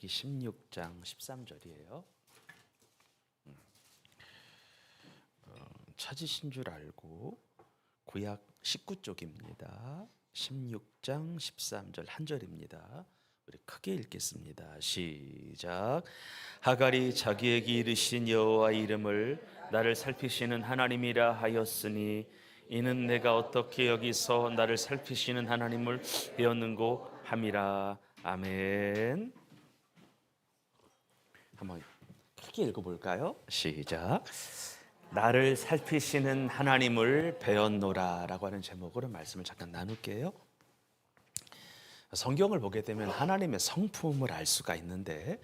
16장 13절이에요. 찾으신 줄 알고 구약 19쪽입니다. 16장 13절 한 절입니다. 우리 크게 읽겠습니다. 시작. 하갈이 자기에게 이르신 여호와 이름을 나를 살피시는 하나님이라 하였으니 이는 내가 어떻게 여기서 나를 살피시는 하나님을 배웠는고 함이라. 아멘. 한번 크게 읽어볼까요? 시작. 나를 살피시는 하나님을 배웠노라 라고 하는 제목으로 말씀을 잠깐 나눌게요. 성경을 보게 되면 하나님의 성품을 알 수가 있는데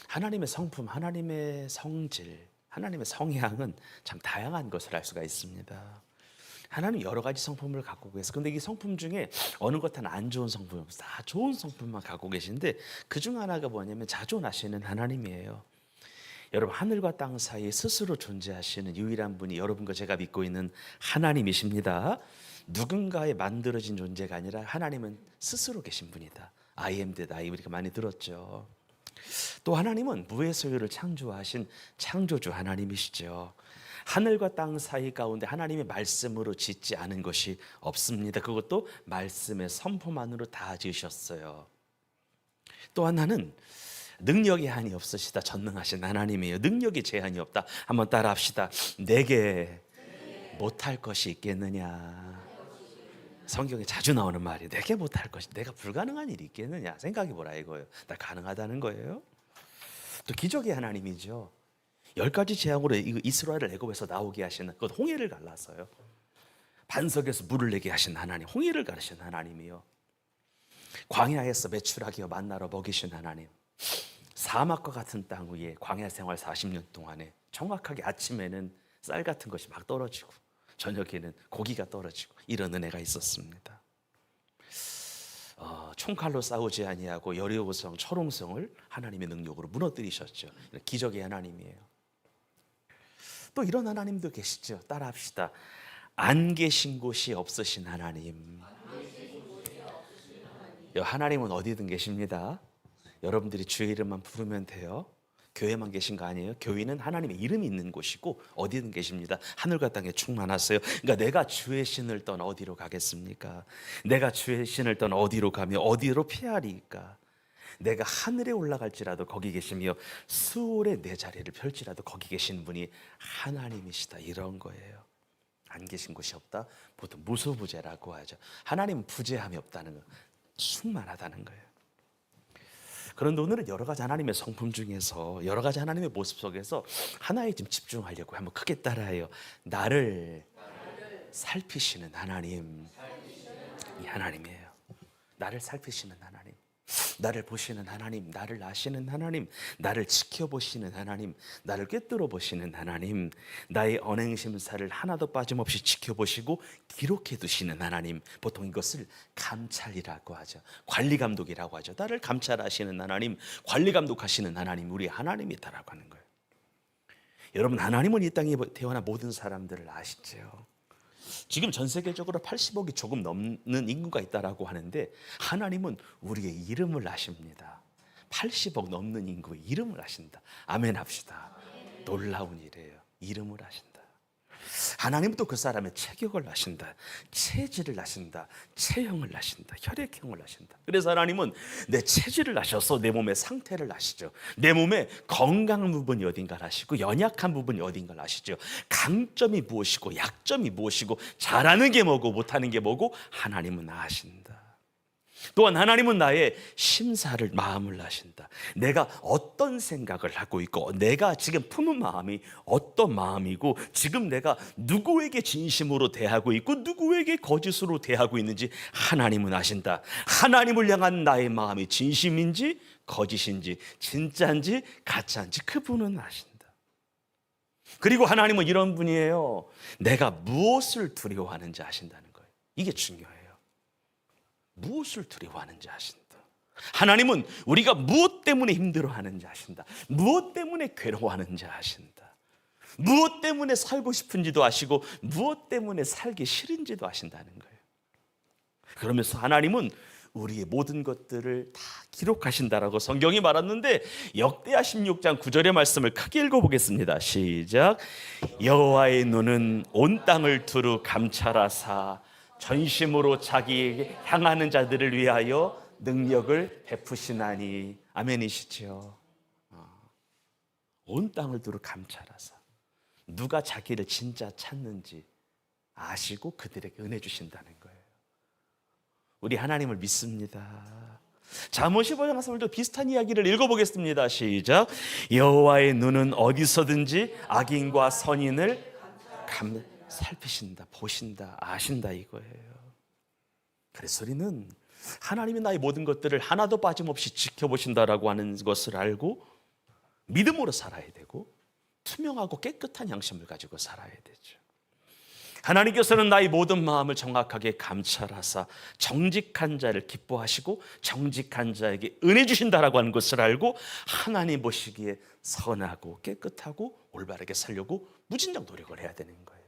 하나님의 성품, 하나님의 성질, 하나님의 성향은 참 다양한 것을 알 수가 있습니다. 하나님 여러 가지 성품을 갖고 계세요. 그런데 이 성품 중에 어느 것 하나 안 좋은 성품이 없어요. 다 좋은 성품만 갖고 계신데 그중 하나가 뭐냐면 자존하시는 하나님이에요. 여러분, 하늘과 땅 사이에 스스로 존재하시는 유일한 분이 여러분과 제가 믿고 있는 하나님이십니다. 누군가에 만들어진 존재가 아니라 하나님은 스스로 계신 분이다. I am that I, 우리가 많이 들었죠. 또 하나님은 무의 소유를 창조하신 창조주 하나님이시죠. 하늘과 땅 사이 가운데 하나님의 말씀으로 짓지 않은 것이 없습니다. 그것도 말씀의 선포만으로 다 지으셨어요. 또 하나는 능력이 한이 없으시다. 전능하신 하나님이에요. 능력이 제한이 없다. 한번 따라합시다. 내게 못할 것이 있겠느냐. 성경에 자주 나오는 말이 내게 못할 것이, 내가 불가능한 일이 있겠느냐. 생각해보라 이거예요. 나 가능하다는 거예요. 또 기적의 하나님이죠. 10가지 재앙으로 이스라엘을 애굽에서 나오게 하시는, 그것 홍해를 갈라서요. 반석에서 물을 내게 하신 하나님, 홍해를 가르신 하나님이요. 광야에서 메추라기와 만나로 먹이신 하나님, 사막과 같은 땅 위에 광야 생활 40년 동안에 정확하게 아침에는 쌀 같은 것이 막 떨어지고 저녁에는 고기가 떨어지고 이런 은혜가 있었습니다. 총칼로 싸우지 아니하고 여리고성 철옹성을 하나님의 능력으로 무너뜨리셨죠. 기적의 하나님이에요. 또 이런 하나님도 계시죠. 따라합시다. 안 계신 곳이 없으신 하나님. 하나님은 어디든 계십니다. 여러분들이 주의 이름만 부르면 돼요. 교회만 계신 거 아니에요. 교회는 하나님의 이름이 있는 곳이고 어디든 계십니다. 하늘과 땅에 충만하세요. 그러니까 내가 주의 신을 떠나 어디로 가겠습니까? 내가 주의 신을 떠나 어디로 가며 어디로 피하리까? 내가 하늘에 올라갈지라도 거기 계시며 수월에 내 자리를 펼지라도 거기 계신 분이 하나님이시다. 이런 거예요. 안 계신 곳이 없다. 보통 무소부재라고 하죠. 하나님은 부재함이 없다는 거, 충만하다는 거예요. 그런데 오늘은 여러 가지 하나님의 성품 중에서 여러 가지 하나님의 모습 속에서 하나에 좀 집중하려고 한번 크게 따라해요. 나를 살피시는 하나님, 이 하나님이에요. 나를 살피시는 하나님, 나를 보시는 하나님, 나를 아시는 하나님, 나를 지켜보시는 하나님, 나를 꿰뚫어 보시는 하나님, 나의 언행심사를 하나도 빠짐없이 지켜보시고 기록해 두시는 하나님. 보통 이것을 감찰이라고 하죠. 관리감독이라고 하죠. 나를 감찰하시는 하나님, 관리감독하시는 하나님, 우리 하나님이다라고 하는 거예요. 여러분, 하나님은 이 땅에 태어난 모든 사람들을 아시죠? 지금 전 세계적으로 80억이 조금 넘는 인구가 있다라고 하는데 하나님은 우리의 이름을 아십니다. 80억 넘는 인구의 이름을 아신다. 아멘 합시다. 놀라운 일이에요. 이름을 아신다. 하나님은 또 그 사람의 체격을 아신다. 체질을 아신다. 체형을 아신다. 혈액형을 아신다. 그래서 하나님은 내 체질을 아셔서 내 몸의 상태를 아시죠. 내 몸의 건강한 부분이 어딘가를 아시고 연약한 부분이 어딘가를 아시죠. 강점이 무엇이고 약점이 무엇이고 잘하는 게 뭐고 못하는 게 뭐고 하나님은 아신다. 또한 하나님은 나의 심사를, 마음을 아신다. 내가 어떤 생각을 하고 있고 내가 지금 품은 마음이 어떤 마음이고 지금 내가 누구에게 진심으로 대하고 있고 누구에게 거짓으로 대하고 있는지 하나님은 아신다. 하나님을 향한 나의 마음이 진심인지 거짓인지 진짜인지 가짜인지 그분은 아신다. 그리고 하나님은 이런 분이에요. 내가 무엇을 두려워하는지 아신다는 거예요. 이게 중요해요. 무엇을 두려워하는지 아신다. 하나님은 우리가 무엇 때문에 힘들어하는지 아신다. 무엇 때문에 괴로워하는지 아신다. 무엇 때문에 살고 싶은지도 아시고 무엇 때문에 살기 싫은지도 아신다는 거예요. 그러면서 하나님은 우리의 모든 것들을 다 기록하신다라고 성경이 말했는데, 역대하 16장 9절의 말씀을 크게 읽어보겠습니다. 시작. 여호와의 눈은 온 땅을 두루 감찰하사 전심으로 자기에게 향하는 자들을 위하여 능력을 베푸시나니. 아멘이시죠. 온 땅을 두루 감찰하사 누가 자기를 진짜 찾는지 아시고 그들에게 은혜 주신다는 거예요. 우리 하나님을 믿습니다. 잠언 15장 3절도 비슷한 이야기를 읽어보겠습니다. 시작. 여호와의 눈은 어디서든지 악인과 선인을 살피신다, 보신다, 아신다 이거예요. 그래서 우리는 하나님이 나의 모든 것들을 하나도 빠짐없이 지켜보신다라고 하는 것을 알고 믿음으로 살아야 되고 투명하고 깨끗한 양심을 가지고 살아야 되죠. 하나님께서는 나의 모든 마음을 정확하게 감찰하사 정직한 자를 기뻐하시고 정직한 자에게 은혜 주신다라고 하는 것을 알고 하나님 보시기에 선하고 깨끗하고 올바르게 살려고 무진장 노력을 해야 되는 거예요.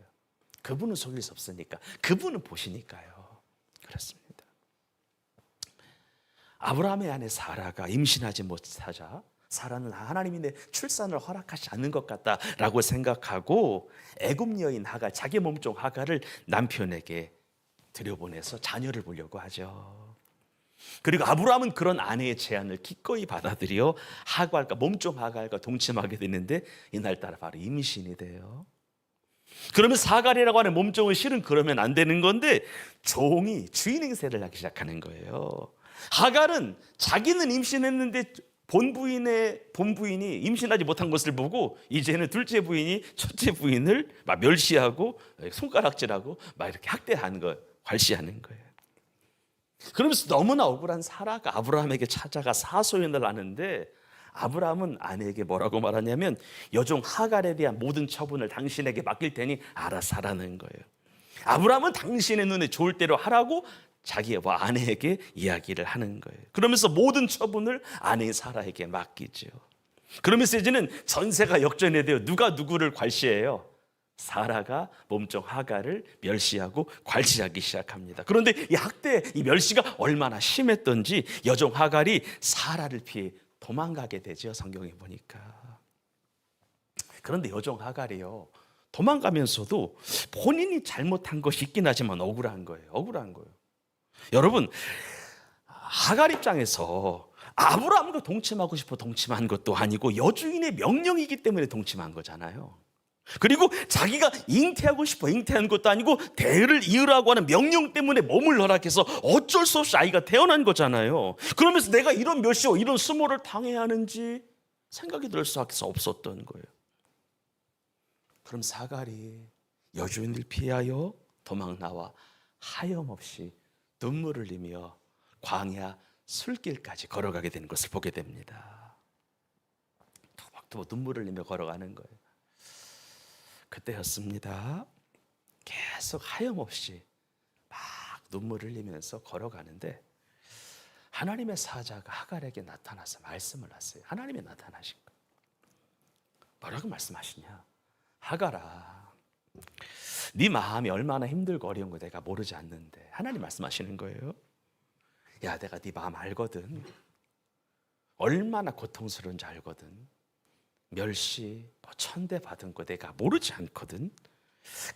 그분은 속일 수 없으니까, 그분은 보시니까요. 그렇습니다. 아브라함의 아내 사라가 임신하지 못하자 사라는 하나님이 내 출산을 허락하지 않는 것 같다라고 생각하고 애굽 여인 하갈, 자기 몸종 하갈을 남편에게 들여보내서 자녀를 보려고 하죠. 그리고 아브라함은 그런 아내의 제안을 기꺼이 받아들여 하갈과 몸종 하갈과 동침하게 되는데 이날따라 바로 임신이 돼요. 그러면 하갈이라고 하는 몸종은 실은 그러면 안 되는 건데 종이 주인 행세를 하기 시작하는 거예요. 하갈은 자기는 임신했는데 본부인이 임신하지 못한 것을 보고 이제는 둘째 부인이 첫째 부인을 막 멸시하고 손가락질하고 막 이렇게 학대하는 거, 괄시하는 거예요. 그러면서 너무나 억울한 사라가 아브라함에게 찾아가 사소연을 하는데 아브라함은 아내에게 뭐라고 말하냐면 여종 하갈에 대한 모든 처분을 당신에게 맡길 테니 알아서 하라는 거예요. 아브라함은 당신의 눈에 좋을 대로 하라고 자기의 아내에게 이야기를 하는 거예요. 그러면서 모든 처분을 아내 사라에게 맡기죠. 그러면서 이제는 전세가 역전이 돼요. 누가 누구를 괄시해요? 사라가 몸종 하갈을 멸시하고 괄시하기 시작합니다. 그런데 이 학대, 이 멸시가 얼마나 심했던지 여종 하갈이 사라를 피해 도망가게 되죠. 성경에 보니까. 그런데 여종 하갈이요, 도망가면서도 본인이 잘못한 것이 있긴 하지만 억울한 거예요. 여러분, 하갈 입장에서 아브라함과 동침하고 싶어 동침한 것도 아니고 여주인의 명령이기 때문에 동침한 거잖아요. 그리고 자기가 잉태하고 싶어 잉태한 것도 아니고 대를 이으라고 하는 명령 때문에 몸을 허락해서 어쩔 수 없이 아이가 태어난 거잖아요. 그러면서 내가 이런 멸시와 이런 수모를 당해야 하는지 생각이 들 수밖에 없었던 거예요. 그럼 하갈이 여주인을 피하여 도망 나와 하염없이 눈물을 흘리며 광야 술길까지 걸어가게 되는 것을 보게 됩니다. 토박토박 눈물을 흘리며 걸어가는 거예요. 그때였습니다. 계속 하염없이 막 눈물을 흘리면서 걸어가는데 하나님의 사자가 하갈에게 나타나서 말씀을 하세요. 하나님이 나타나신 거예요. 뭐라고 말씀하시냐? 하갈아, 네 마음이 얼마나 힘들고 어려운 거 내가 모르지 않는데. 하나님 말씀하시는 거예요. 야, 내가 네 마음 알거든. 얼마나 고통스러운지 알거든. 멸시, 천대 받은 거 내가 모르지 않거든.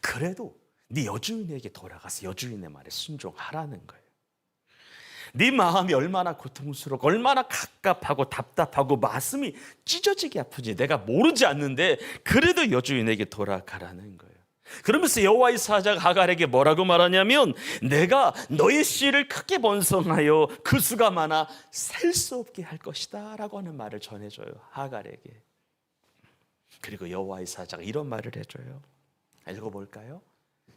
그래도 네 여주인에게 돌아가서 여주인의 말에 순종하라는 거예요. 네 마음이 얼마나 고통스럽고 얼마나 갑갑하고 답답하고 가슴이 찢어지게 아픈지 내가 모르지 않는데 그래도 여주인에게 돌아가라는 거예요. 그러면서 여호와의 사자가 하갈에게 뭐라고 말하냐면 내가 너의 씨를 크게 번성하여 그 수가 많아 셀 수 없게 할 것이다 라고 하는 말을 전해줘요, 하갈에게. 그리고 여호와의 사자가 이런 말을 해줘요. 읽어볼까요?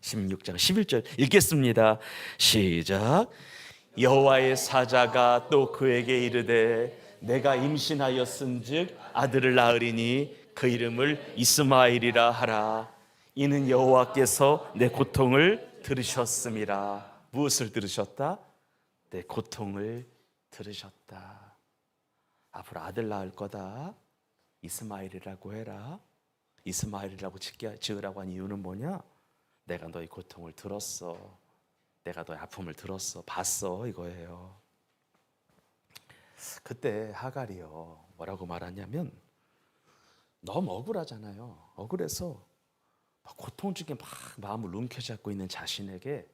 16장 11절 읽겠습니다. 시작. 여호와의 사자가 또 그에게 이르되 내가 임신하였은즉 아들을 낳으리니 그 이름을 이스마엘이라 하라. 이는 여호와께서 내 고통을 들으셨음이라. 무엇을 들으셨다? 내 고통을 들으셨다. 앞으로 아들 낳을 거다. 이스마엘이라고 해라. 이스마엘이라고 지으라고 한 이유는 뭐냐? 내가 너의 고통을 들었어. 내가 너의 아픔을 들었어. 봤어 이거예요. 그때 하갈이요 뭐라고 말하냐면 너무 억울하잖아요. 억울해서 막 고통 중에 막 마음을 움켜잡고 있는 자신에게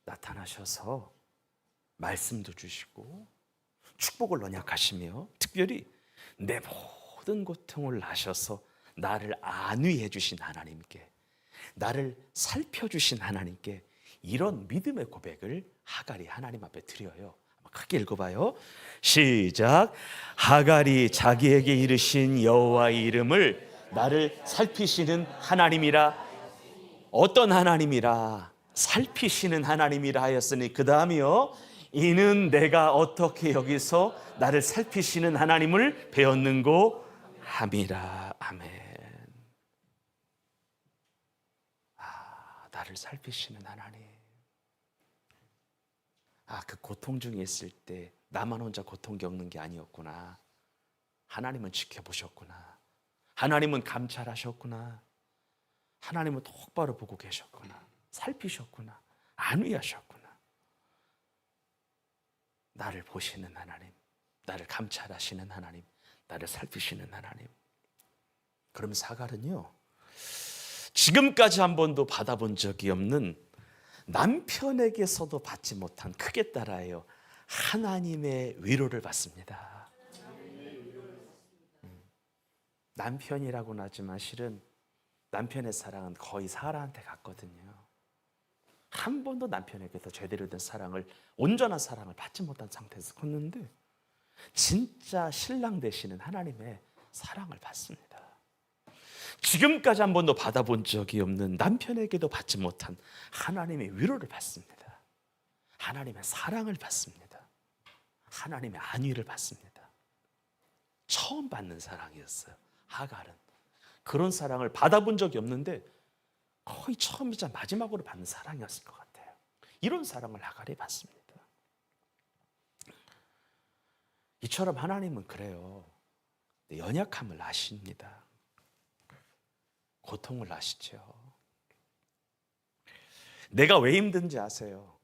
나타나셔서 말씀도 주시고 축복을 언약하시며 특별히 내 모든 고통을 아셔서 나를 안위해 주신 하나님께, 나를 살펴주신 하나님께 이런 믿음의 고백을 하갈이 하나님 앞에 드려요. 크게 읽어봐요. 시작. 하갈이 자기에게 이르신 여호와의 이름을 나를 살피시는 하나님이라. 어떤 하나님이라? 살피시는 하나님이라 하였으니 그 다음이요, 이는 내가 어떻게 여기서 나를 살피시는 하나님을 배웠는고 함이라. 아멘. 나를 살피시는 하나님. 그 고통 중에 있을 때 나만 혼자 고통 겪는 게 아니었구나. 하나님은 지켜보셨구나. 하나님은 감찰하셨구나. 하나님은 똑바로 보고 계셨구나. 살피셨구나. 안위하셨구나. 나를 보시는 하나님, 나를 감찰하시는 하나님, 나를 살피시는 하나님. 그럼 하갈은요, 지금까지 한 번도 받아본 적이 없는 남편에게서도 받지 못한, 크게 따라해요, 하나님의 위로를 받습니다. 남편이라고는 하지만 실은 남편의 사랑은 거의 사라한테 갔거든요. 한 번도 남편에게서 제대로 된 사랑을, 온전한 사랑을 받지 못한 상태에서 컸는데 진짜 신랑 되시는 하나님의 사랑을 받습니다. 지금까지 한 번도 받아본 적이 없는, 남편에게도 받지 못한 하나님의 위로를 받습니다. 하나님의 사랑을 받습니다. 하나님의 안위를 받습니다. 처음 받는 사랑이었어요. 하갈은 그런 사랑을 받아본 적이 없는데 거의 처음이자 마지막으로 받는 사랑이었을 것 같아요. 이런 사랑을 하갈이 받습니다. 이처럼 하나님은 그래요. 연약함을 아십니다. 고통을 아시죠. 내가 왜 힘든지 아세요.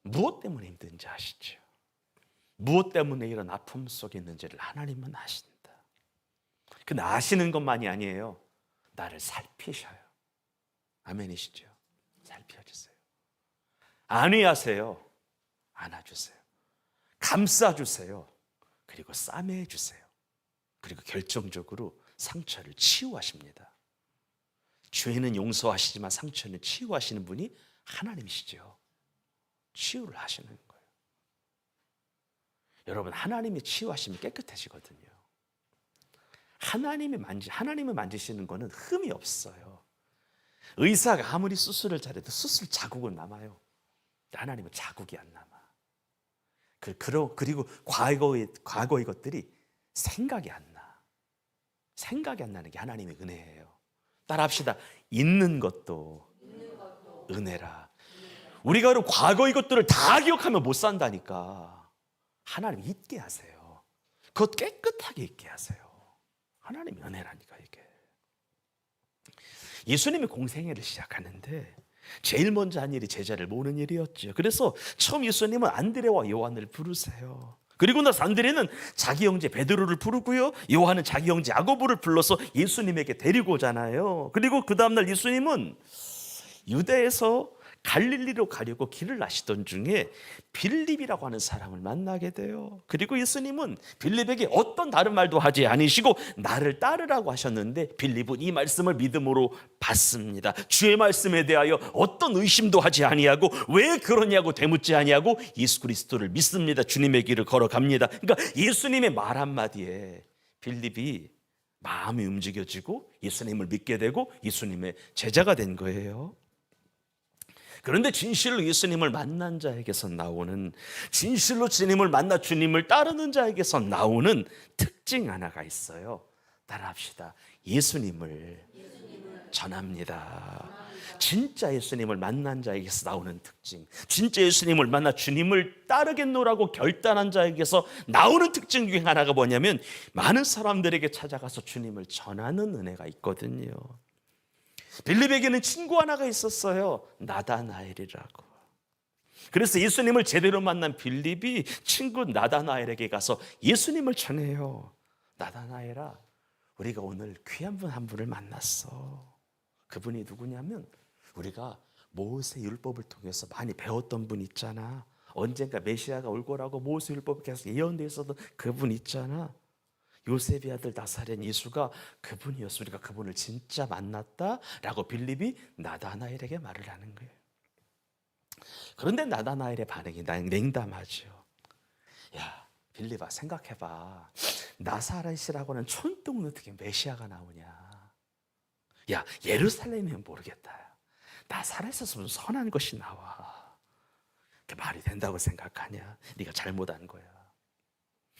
무엇 때문에 힘든지 아시죠. 무엇 때문에 이런 아픔 속에 있는지를 하나님은 아신다. 근데 아시는 것만이 아니에요. 나를 살피셔요. 아멘이시죠. 살펴주세요. 안위하세요. 안아주세요. 감싸주세요. 그리고 싸매주세요. 그리고 결정적으로 상처를 치유하십니다. 죄는 용서하시지만 상처는 치유하시는 분이 하나님이시죠. 치유를 하시는 거예요. 여러분, 하나님이 치유하시면 깨끗해지거든요. 하나님을 만지시는 거는 흠이 없어요. 의사가 아무리 수술을 잘해도 수술 자국은 남아요. 하나님은 자국이 안 남아. 그리고 과거의 것들이 생각이 안 나. 생각이 안 나는 게 하나님의 은혜예요. 따라합시다. 있는 것도 은혜라. 우리가 그럼 과거의 것들을 다 기억하면 못 산다니까. 하나님 잊게 하세요. 그것 깨끗하게 잊게 하세요. 하나님의 은혜라니까 이게. 예수님이 공생애를 시작하는데 제일 먼저 한 일이 제자를 모으는 일이었죠. 그래서 처음 예수님은 안드레와 요한을 부르세요. 그리고 나서 안드레는 자기 형제 베드로를 부르고요, 요한은 자기 형제 야고보를 불러서 예수님에게 데리고 오잖아요. 그리고 그 다음날 예수님은 유대에서 갈릴리로 가려고 길을 나시던 중에 빌립이라고 하는 사람을 만나게 돼요. 그리고 예수님은 빌립에게 어떤 다른 말도 하지 않으시고 나를 따르라고 하셨는데 빌립은 이 말씀을 믿음으로 받습니다. 주의 말씀에 대하여 어떤 의심도 하지 아니하고 왜 그러냐고 되묻지 아니하고 예수 그리스도를 믿습니다. 주님의 길을 걸어갑니다. 그러니까 예수님의 말 한마디에 빌립이 마음이 움직여지고 예수님을 믿게 되고 예수님의 제자가 된 거예요. 그런데 진실로 예수님을 만난 자에게서 나오는, 진실로 주님을 만나 주님을 따르는 자에게서 나오는 특징 하나가 있어요. 따라합시다. 예수님을 전합니다. 진짜 예수님을 만난 자에게서 나오는 특징, 진짜 예수님을 만나 주님을 따르겠노라고 결단한 자에게서 나오는 특징 중에 하나가 뭐냐면 많은 사람들에게 찾아가서 주님을 전하는 은혜가 있거든요. 빌립에게는 친구 하나가 있었어요. 나다나엘이라고. 그래서 예수님을 제대로 만난 빌립이 친구 나다나엘에게 가서 예수님을 전해요. 나다나엘아, 우리가 오늘 귀한 분 한 분을 만났어. 그분이 누구냐면 우리가 모세 율법을 통해서 많이 배웠던 분 있잖아. 언젠가 메시아가 올 거라고 모세 율법에 계속 예언되어 있었던 그분 있잖아. 요셉의 아들 나사렛 예수가 그분이었어. 우리가 그분을 진짜 만났다라고 빌립이 나다나엘에게 말을 하는 거예요. 그런데 나다나엘의 반응이 냉담하죠. 야, 빌립아, 생각해봐. 나사렛이라고는 촌동네 어떻게 메시아가 나오냐. 야, 예루살렘이면 모르겠다. 나사렛에서 무슨 선한 것이 나와. 그게 말이 된다고 생각하냐. 네가 잘못한 거야.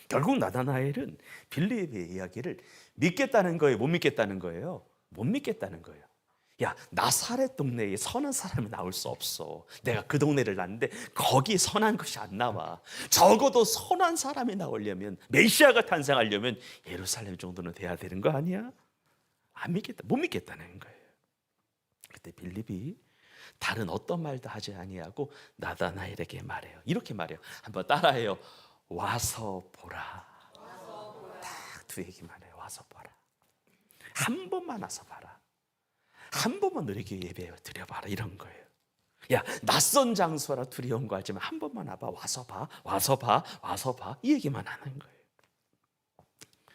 결국 나다나엘은 빌립의 이야기를 믿겠다는 거예요, 못 믿겠다는 거예요? 못 믿겠다는 거예요. 야, 나사렛 동네에 선한 사람이 나올 수 없어. 내가 그 동네를 났는데 거기 선한 것이 안 나와. 적어도 선한 사람이 나오려면, 메시아가 탄생하려면 예루살렘 정도는 돼야 되는 거 아니야? 안 믿겠다, 못 믿겠다는 거예요. 그때 빌립이 다른 어떤 말도 하지 아니하고 나다나엘에게 말해요. 이렇게 말해요. 한번 따라해요. 와서 보라. 딱 두 얘기만 해요. 와서 보라. 한 번만 와서 봐라. 한 번만 너에게 예배 드려봐라. 이런 거예요. 야, 낯선 장소라 두려운 거 알지만 한 번만 와봐. 와서 봐. 와서 봐. 와서 봐. 이 얘기만 하는 거예요.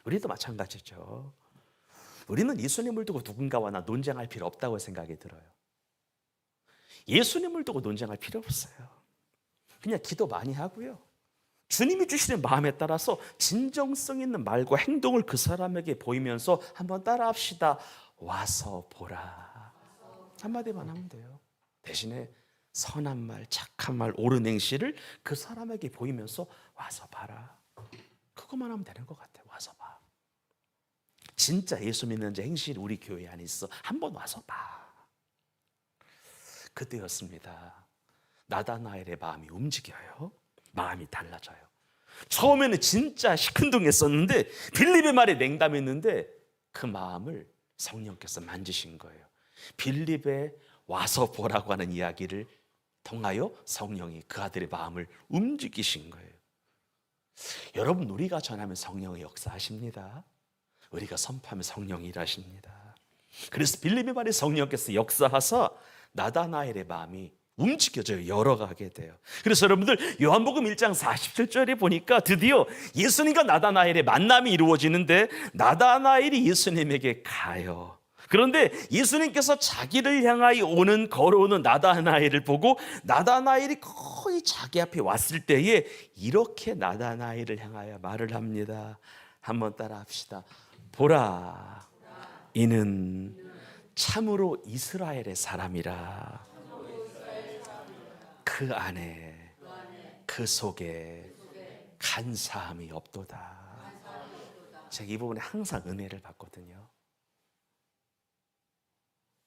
우리도 마찬가지죠. 우리는 예수님을 두고 누군가와 나 논쟁할 필요 없다고 생각이 들어요. 예수님을 두고 논쟁할 필요 없어요. 그냥 기도 많이 하고요. 주님이 주시는 마음에 따라서 진정성 있는 말과 행동을 그 사람에게 보이면서 한번 따라합시다. 와서 보라. 한마디만 하면 돼요. 대신에 선한 말, 착한 말, 옳은 행실을 그 사람에게 보이면서 와서 봐라. 그것만 하면 되는 것 같아요. 와서 봐. 진짜 예수 믿는 자 행실이 우리 교회 안에 있어. 한번 와서 봐. 그때였습니다. 나다나엘의 마음이 움직여요. 마음이 달라져요. 처음에는 진짜 시큰둥했었는데 빌립의 말에 냉담했는데 그 마음을 성령께서 만지신 거예요. 빌립의 와서 보라고 하는 이야기를 통하여 성령이 그 아들의 마음을 움직이신 거예요. 여러분, 우리가 전하면 성령이 역사하십니다. 우리가 선포하면 성령이 일하십니다. 그래서 빌립의 말에 성령께서 역사하사 나다나엘의 마음이 움직여져요. 열어가게 돼요. 그래서 여러분들 요한복음 1장 47절에 보니까 드디어 예수님과 나다나엘의 만남이 이루어지는데 나다나엘이 예수님에게 가요. 그런데 예수님께서 자기를 향하여 걸어오는 나다나엘을 보고 나다나엘이 거의 자기 앞에 왔을 때에 이렇게 나다나엘을 향하여 말을 합니다. 한번 따라 합시다. 보라, 이는 참으로 이스라엘의 사람이라. 그 안에 그 속에 간사함이 없도다. 제가 이 부분에 항상 은혜를 받거든요.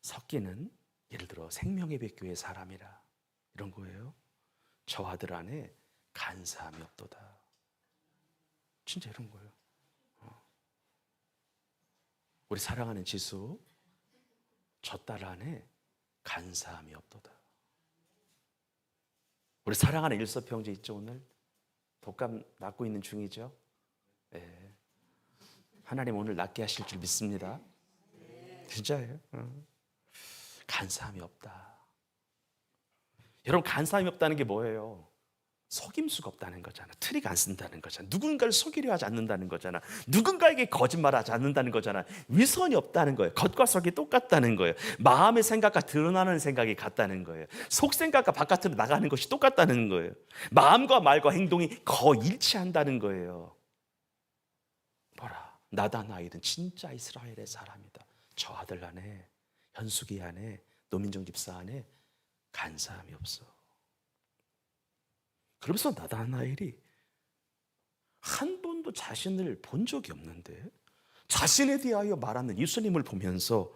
섞이는, 예를 들어 생명예배교회 사람이라 이런 거예요. 저 아들 안에 간사함이 없도다. 진짜 이런 거예요. 우리 사랑하는 지수, 저 딸 안에 간사함이 없도다. 우리 사랑하는 일서평지 있죠. 오늘 독감 낫고 있는 중이죠. 네. 하나님 오늘 낫게 하실 줄 믿습니다. 진짜예요. 간사함이 없다. 여러분, 간사함이 없다는 게 뭐예요? 속임수가 없다는 거잖아. 트릭 안 쓴다는 거잖아. 누군가를 속이려 하지 않는다는 거잖아. 누군가에게 거짓말하지 않는다는 거잖아. 위선이 없다는 거예요. 겉과 속이 똑같다는 거예요. 마음의 생각과 드러나는 생각이 같다는 거예요. 속 생각과 바깥으로 나가는 것이 똑같다는 거예요. 마음과 말과 행동이 거의 일치한다는 거예요. 보라, 나다나엘은 진짜 이스라엘의 사람이다. 저 아들 안에, 현숙이 안에, 노민정 집사 안에 간사함이 없어. 그러면서 나다나엘이 한 번도 자신을 본 적이 없는데 자신에 대하여 말하는 예수님을 보면서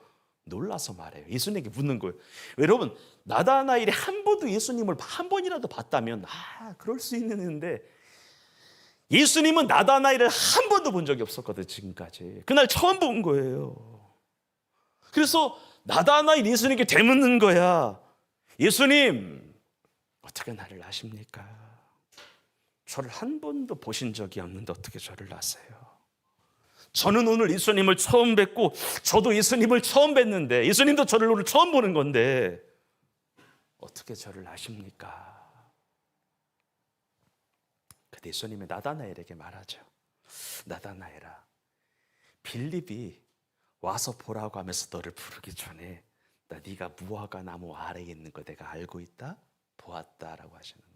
놀라서 말해요. 예수님에게 묻는 거예요. 여러분, 나다나엘이 한 번도 예수님을 한 번이라도 봤다면 그럴 수 있는데 예수님은 나다나엘을 한 번도 본 적이 없었거든. 지금까지. 그날 처음 본 거예요. 그래서 나다나엘 예수님께 되묻는 거야. 예수님, 어떻게 나를 아십니까? 저를 한 번도 보신 적이 없는데 어떻게 저를 아세요? 저는 오늘 예수님을 처음 뵙고 저도 예수님을 처음 뵀는데 예수님도 저를 오늘 처음 보는 건데 어떻게 저를 아십니까? 그때 예수님이 나다나엘에게 말하죠. 나다나엘아, 빌립이 와서 보라고 하면서 너를 부르기 전에 네가 무화과 나무 아래에 있는 거 내가 알고 있다, 보았다라고 하시는 거예요.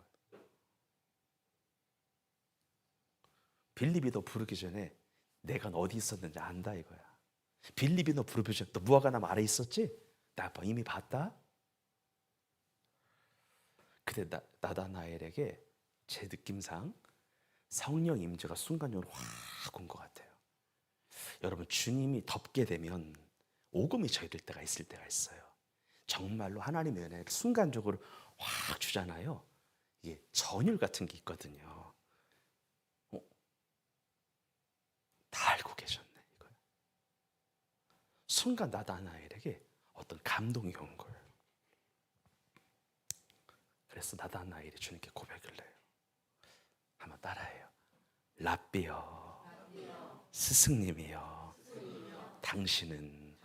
빌립이 너 부르기 전에 내가 어디 있었는지 안다 이거야. 빌립이 너 부르기 전에 너 무화과 나무 아래에 있었지? 나 이미 봤다. 그때 나다나엘에게 제 느낌상 성령 임재가 순간적으로 확 온 것 같아요. 여러분, 주님이 덮게 되면 오금이 저희될 때가 있을 때가 있어요. 정말로 하나님의 은혜를 순간적으로 확 주잖아요. 이게 전율 같은 게 있거든요. 다 알고 계셨네 이거예요. 순간 나다나엘에게 어떤 감동이 온 거예요. 그래서 나다나엘이 주님께 고백을 해요. 한번 따라해요. 랍비여, 스승님이여, 당신은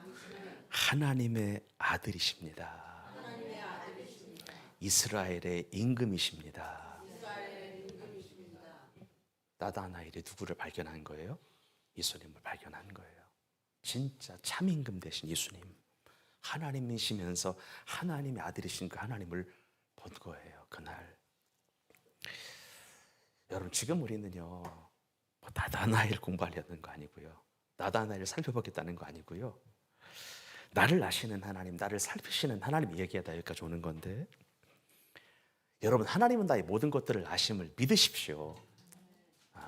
하나님의 아들이십니다. 이스라엘의 임금이십니다. 나다나엘이 누구를 발견한 거예요? 예수님을 발견한 거예요. 진짜 참 임금 되신 예수님, 하나님이시면서 하나님의 아들이신 그 하나님을 본 거예요. 그날. 여러분, 지금 우리는요, 나다나엘 공부하려는 거 아니고요, 나다나엘을 살펴보겠다는 거 아니고요, 나를 아시는 하나님, 나를 살피시는 하나님 얘기하다 여기까지 오는 건데, 여러분, 하나님은 나의 모든 것들을 아심을 믿으십시오.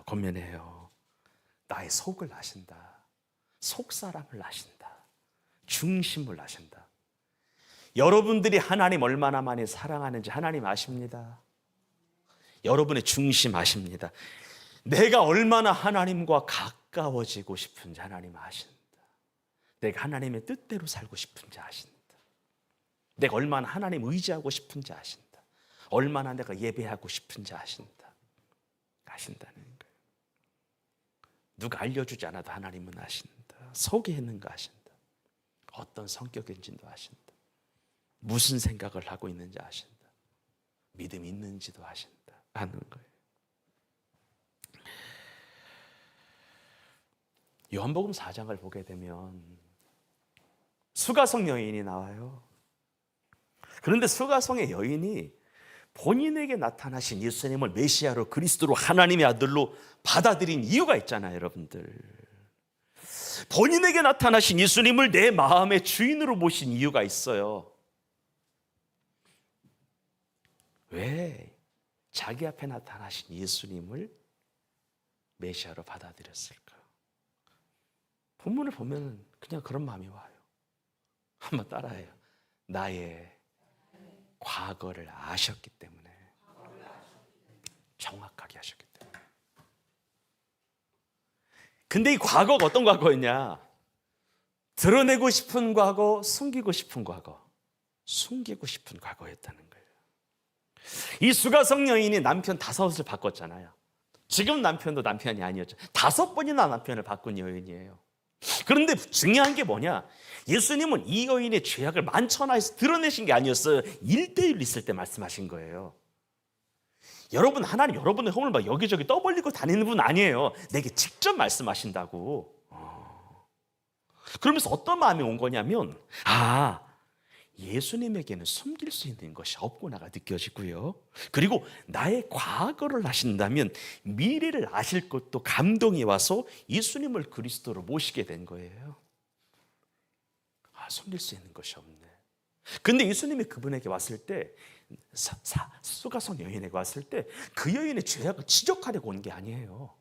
권면해요. 나의 속을 아신다. 속사람을 아신다. 중심을 아신다. 여러분들이 하나님 얼마나 많이 사랑하는지 하나님 아십니다. 여러분의 중심 아십니다. 내가 얼마나 하나님과 가까워지고 싶은지 하나님 아신다. 내가 하나님의 뜻대로 살고 싶은지 아신다. 내가 얼마나 하나님 의지하고 싶은지 아신다. 얼마나 내가 예배하고 싶은지 아신다. 아신다는 거예요. 누가 알려주지 않아도 하나님은 아신다. 속에 있는 거 아신다. 어떤 성격인지도 아신다. 무슨 생각을 하고 있는지 아신다. 믿음이 있는지도 아신다. 하는 거예요. 요한복음 4장을 보게 되면 수가성 여인이 나와요. 그런데 수가성의 여인이 본인에게 나타나신 예수님을 메시아로, 그리스도로, 하나님의 아들로 받아들인 이유가 있잖아요, 여러분들. 본인에게 나타나신 예수님을 내 마음의 주인으로 모신 이유가 있어요. 왜 자기 앞에 나타나신 예수님을 메시아로 받아들였을까? 본문을 보면 그냥 그런 마음이 와요. 한번 따라해요. 나의 과거를 아셨기 때문에, 정확하게 하셨기 때문에. 근데 이 과거가 어떤 과거였냐? 드러내고 싶은 과거, 숨기고 싶은 과거, 숨기고 싶은 과거였다는 거예요. 이 수가성 여인이 남편 5을 바꿨잖아요. 지금 남편도 남편이 아니었죠. 5번이나 남편을 바꾼 여인이에요. 그런데 중요한 게 뭐냐? 예수님은 이 여인의 죄악을 만천하에서 드러내신 게 아니었어요. 1대1 있을 때 말씀하신 거예요. 여러분, 하나님 여러분의 허물 막 여기저기 떠벌리고 다니는 분 아니에요. 내게 직접 말씀하신다고. 그러면서 어떤 마음이 온 거냐면, 예수님에게는 숨길 수 있는 것이 없구나가 느껴지고요. 그리고 나의 과거를 아신다면 미래를 아실 것도 감동이 와서 예수님을 그리스도로 모시게 된 거예요. 숨길 수 있는 것이 없네. 근데 예수님이 그분에게 왔을 때, 수가성 여인에게 왔을 때 그 여인의 죄악을 지적하려고 온 게 아니에요.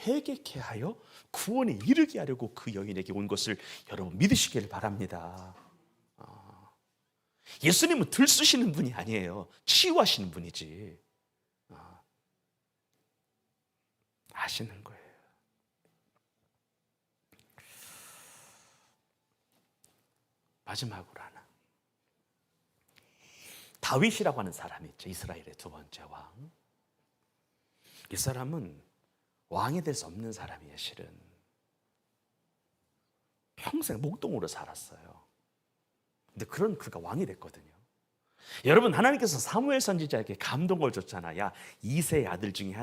회개케 하여 구원에 이르게 하려고 그 여인에게 온 것을 여러분 믿으시기를 바랍니다. 예수님은 들쑤시는 분이 아니에요. 치유하시는 분이지. 아시는 거예요. 마지막으로 하나. 다윗이라고 하는 사람이 있죠. 이스라엘의 두 번째 왕. 이 사람은 왕이 될 수 없는 사람이에요. 실은 평생 목동으로 살았어요. 근데 그런 그가 왕이 됐거든요. 여러분, 하나님께서 사무엘 선지자에게 감동을 줬잖아. 야, 이세의 아들 중에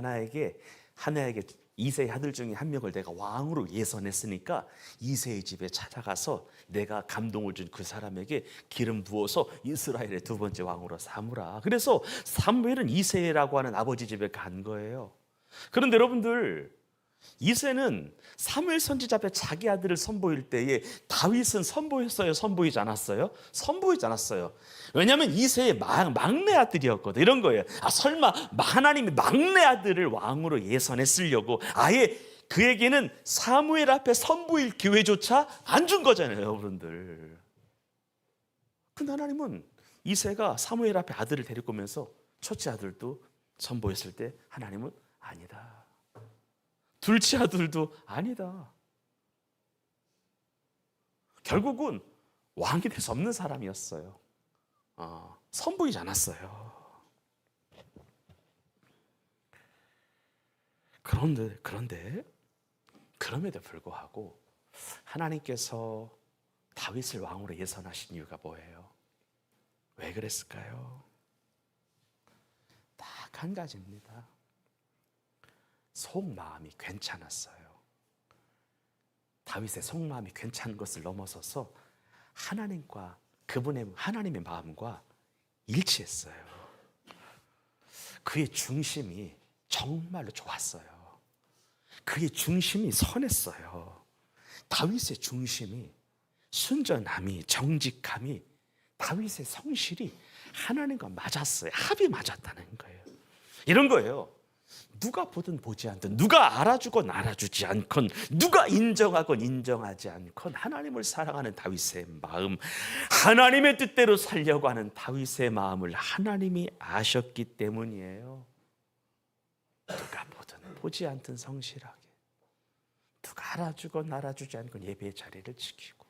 이세의 아들 중에 한 명을 내가 왕으로 예선했으니까 이세의 집에 찾아가서 내가 감동을 준 그 사람에게 기름 부어서 이스라엘의 두 번째 왕으로 삼으라. 그래서 사무엘은 이세라고 하는 아버지 집에 간 거예요. 그런데 여러분들, 이세는 사무엘 선지자 앞에 자기 아들을 선보일 때에 다윗은 선보였어요? 선보이지 않았어요? 선보이지 않았어요. 왜냐하면 이세의 막내 아들이었거든. 이런 거예요. 설마 하나님이 막내 아들을 왕으로 예선했으려고 아예 그에게는 사무엘 앞에 선보일 기회조차 안 준 거잖아요, 여러분들. 근데 하나님은 이세가 사무엘 앞에 아들을 데리고 오면서 첫째 아들도 선보였을 때 하나님은 아니다. 둘째 아들도 아니다. 결국은 왕이 될 수 없는 사람이었어요. 선보이지 않았어요. 그런데 그럼에도 불구하고 하나님께서 다윗을 왕으로 예선하신 이유가 뭐예요? 왜 그랬을까요? 딱 한 가지입니다. 속마음이 괜찮았어요. 다윗의 속마음이 괜찮은 것을 넘어서서 하나님의 마음과 일치했어요. 그의 중심이 정말로 좋았어요. 그의 중심이 선했어요. 다윗의 중심이, 순전함이, 정직함이, 다윗의 성실이 하나님과 맞았어요. 합이 맞았다는 거예요. 이런 거예요. 누가 보든 보지 않든, 누가 알아주건 알아주지 않건, 누가 인정하건 인정하지 않건 하나님을 사랑하는 다윗의 마음, 하나님의 뜻대로 살려고 하는 다윗의 마음을 하나님이 아셨기 때문이에요. 누가 보든 보지 않든 성실하게, 누가 알아주건 알아주지 않건 예배의 자리를 지키고,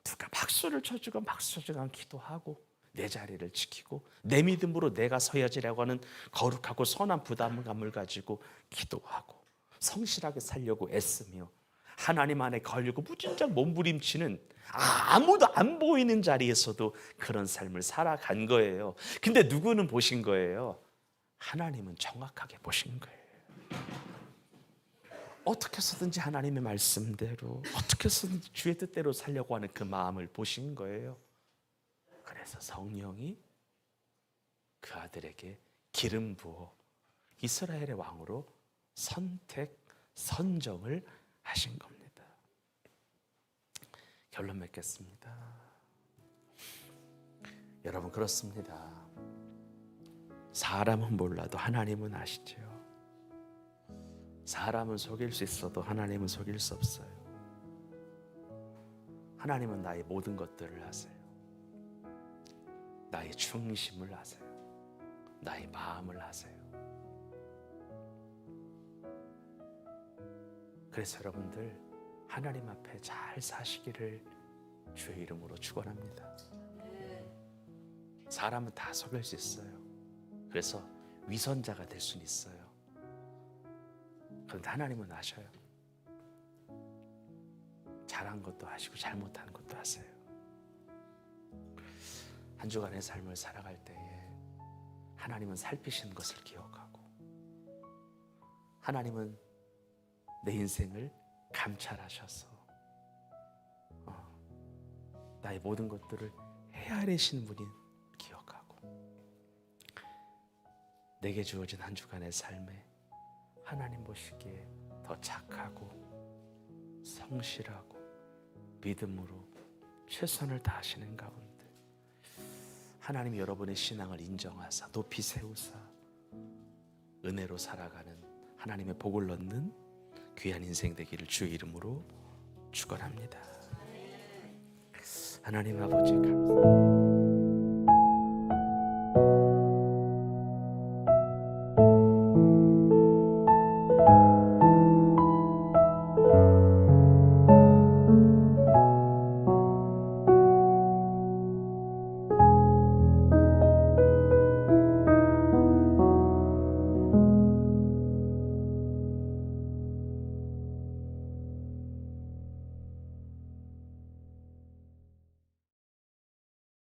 누가 박수를 쳐주건 박수 쳐주건 기도하고, 내 자리를 지키고 내 믿음으로 내가 서야지라고 하는 거룩하고 선한 부담감을 가지고 기도하고 성실하게 살려고 애쓰며 하나님 안에 걸리고 무진장 몸부림치는, 아무도 안 보이는 자리에서도 그런 삶을 살아간 거예요. 근데 누구는 보신 거예요? 하나님은 정확하게 보신 거예요. 어떻게 해서든지 하나님의 말씀대로, 어떻게 해서든지 주의 뜻대로 살려고 하는 그 마음을 보신 거예요. 그래서 성령이 그 아들에게 기름 부어 이스라엘의 왕으로 선정을 하신 겁니다. 결론 맺겠습니다. 여러분, 그렇습니다. 사람은 몰라도 하나님은 아시죠. 사람은 속일 수 있어도 하나님은 속일 수 없어요. 하나님은 나의 모든 것들을 아세요. 나의 중심을 아세요. 나의 마음을 아세요. 그래서 여러분들, 하나님 앞에 잘 사시기를 주의 이름으로 축원합니다. 사람은 다 속일 수 있어요. 그래서 위선자가 될 수는 있어요. 그런데 하나님은 아셔요. 잘한 것도 아시고 잘못한 것도 아세요. 한 주간의 삶을 살아갈 때에 하나님은 살피시는 것을 기억하고, 하나님은 내 인생을 감찰하셔서 나의 모든 것들을 헤아리시는 분인 기억하고, 내게 주어진 한 주간의 삶에 하나님 보시기에 더 착하고 성실하고 믿음으로 최선을 다하시는 가운데 하나님이 여러분의 신앙을 인정하사 높이 세우사 은혜로 살아가는 하나님의 복을 얻는 귀한 인생 되기를 주의 이름으로 축원합니다. 하나님 아버지 감사합니다.